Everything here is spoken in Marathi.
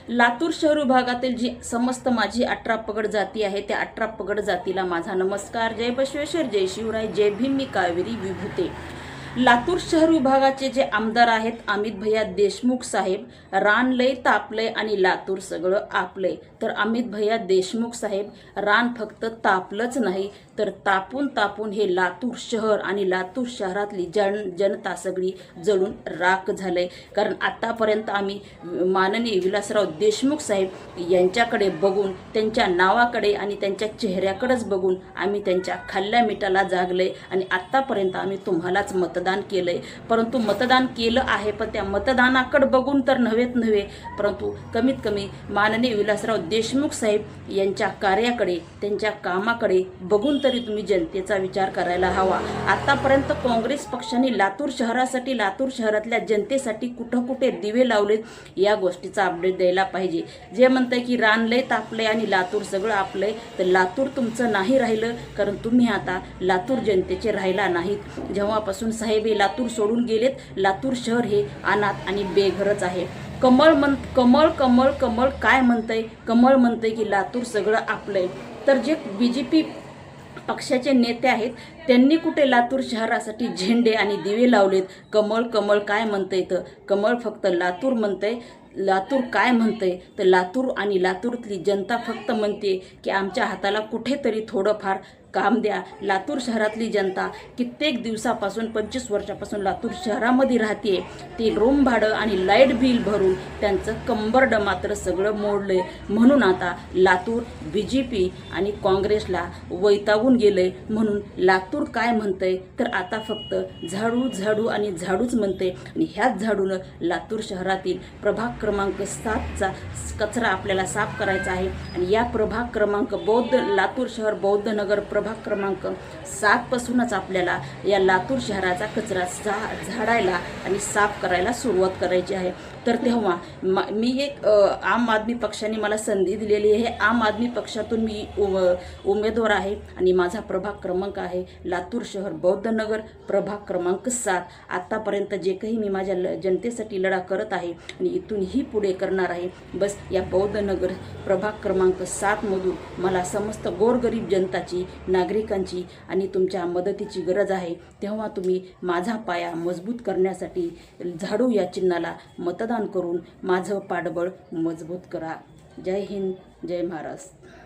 लातूर शहर विभागातील जी समस्त माझी 18 पगड जाती आहे त्या 18 पगड जातीला माझा नमस्कार। जय बसवेश्वर, जय शिवराय, जय भीम, मी कावेरी विभूते। लातूर शहर विभागाचे जे आमदार आहेत अमित भैया देशमुख साहेब, रान लय तापलंय आणि लातूर सगळं आपलंय। तर अमित भैया देशमुख साहेब, रान फक्त तापलंच नाही तर तापून तापून हे लातूर शहर आणि लातूर शहरातली जनता सगळी जळून राख झालंय। कारण आतापर्यंत आम्ही माननीय विलासराव देशमुख साहेब यांच्याकडे बघून, त्यांच्या नावाकडे आणि त्यांच्या चेहऱ्याकडेच बघून आम्ही त्यांच्या खाल्ल्या मिठाला जागले आणि आतापर्यंत आम्ही तुम्हालाच मतदान केलंय। परंतु मतदान केलं आहे पण त्या मतदानाकडे बघून तर नव्हे, परंतु कमीत कमी माननीय विलासराव देशमुख साहेब यांच्या कार्याकडे, त्यांच्या कामाकडे बघून तरी तुम्ही जनतेचा विचार करायला हवा। आतापर्यंत काँग्रेस पक्षाने लातूर शहरासाठी, लातूर शहरातल्या जनतेसाठी कुठे दिवे लावलेत या गोष्टीचा अपडेट द्यायला पाहिजे। जे म्हणतंय की रान लय तापलंय आणि लातूर सगळं आपलंय, तर लातूर तुमचं नाही राहिलं, कारण तुम्ही आता लातूर जनतेचे राहिला नाहीत। जेव्हापासून साहेब हे लातूर सोडून गेलेत, लातूर शहर हे अनाथ आणि बेघरच आहे। कमळ काय म्हणतंय? कमळ म्हणतंय की लातूर सगळं आपलंय। तर जे बीजेपी पक्षाचे नेते आहेत त्यांनी कुठे लातूर शहरासाठी झेंडे आणि दिवे लावलेत? कमळ काय म्हणतंय? तर कमळ फक्त लातूर म्हणतंय। लातूर काय म्हणतंय? तर लातूर आणि लातूरतली जनता फक्त म्हणते की आमच्या हाताला कुठेतरी थोडंफार काम द्या। लातूर शहरातली जनता कित्येक दिवसापासून, 25 वर्षापासून लातूर शहरामध्ये राहते। ते रूम भाडं आणि लाईट बिल भरून त्यांचं कंबरड मात्र सगळं मोडलंय। म्हणून आता लातूर बीजेपी आणि काँग्रेसला वैतागून गेलंय। म्हणून लातूर काय म्हणतंय? तर आता फक्त झाडू आणि झाडूच म्हणते। आणि ह्याच झाडूनं लातूर शहरातील प्रभाग क्रमांक 7चा कचरा आपल्याला साफ करायचा आहे। आणि या प्रभाग क्रमांक लातूर शहर बौद्ध नगर प्रभाग क्रमांक 7 पासूनच आपल्याला या लातूर शहराचा कचरा झाडायला आणि साफ करायला सुरुवात करायची आहे। तर तेव्हा मी एक आम आदमी पक्षाने मला संधी दिलेली आहे। आम आदमी पक्षातून मी उमेदवार आहे आणि माझा प्रभाग क्रमांक आहे लातूर शहर बौद्ध नगर प्रभाग क्रमांक 7। आतापर्यंत जे काही मी माझ्या जनतेसाठी लढा करत आहे आणि इथूनही पुढे करणार आहे, बस या बौद्ध नगर प्रभाग क्रमांक 7 मधून मला समस्त गोरगरीब जनताची, नागरिकांची आणि तुमच्या मदतीची गरज आहे। तेव्हा तुम्ही माझा पाया मजबूत करण्यासाठी झाडू या चिन्हाला मतदान करून माझं पाठबळ मजबूत करा। जय हिंद, जय महाराष्ट्र।